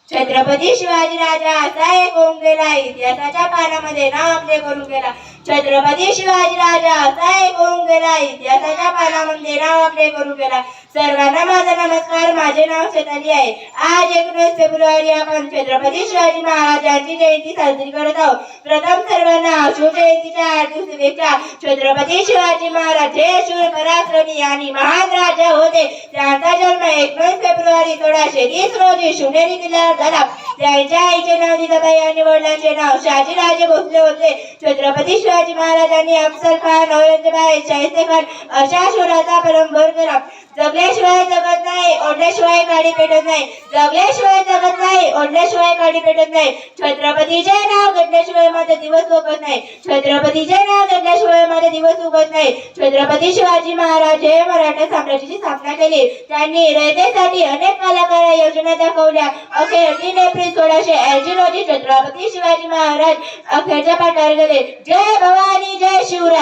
छत्रपती शिवाजी राजा असा एक होऊन गेला, इतिहासाच्या पानामध्ये नाव आपले करून गेला. छत्रपती शिवाजी राजा असा एक होऊन गेला, इतिहासाच्या पानामध्ये नाव आपले करून गेला. सर्वांना माझा नमस्कार. माझे नाव शेताली आहे. आज 19 फेब्रुवारी आपण छत्रपती शिवाजी महाराजांची जयंती साजरी करत आहोत. प्रथम सर्वांना शिवजयंतीच्या हार्दिक शुभेच्छा. छत्रपती शिवाजी महाराज हे शूर पराक्रमी आणि महान राजा होते. त्यांचा जन्म 19 फेब्रुवारी 1630 रोजी शिवनेरी किल्ल्यावर झाला. त्यांच्या आईचे नाव जिजाबाई आणि वडिलांचे नाव शहाजीराजे भोसले होते. छत्रपती शिवाजी महाराजांनी अफजल खान, औरंगजेब, शाहिस्ते खान अशा शूराचा परंपर केला. जगल्याशिवाय जगत नाही, ओढल्याशिवाय काडी पेटत नाही. जगल्याशिवाय जगत नाही, ओढल्याशिवाय काडी पेटत नाही. छत्रपतीचे नाव घेतल्याशिवाय माझे दिवस उगत नाही. छत्रपतीचे नाव घेतल्याशिवाय माझे दिवस उगत नाही. छत्रपती शिवाजी महाराज हे मराठा साम्राज्याची स्थापना केली. त्यांनी रयतेसाठी अनेक कलाकार योजना दाखवल्या. अखेर 3 एप्रिल 1680 रोजी छत्रपती शिवाजी महाराज अखेरच्या पाठावर गेले. जय भवानी, जय शिवराय.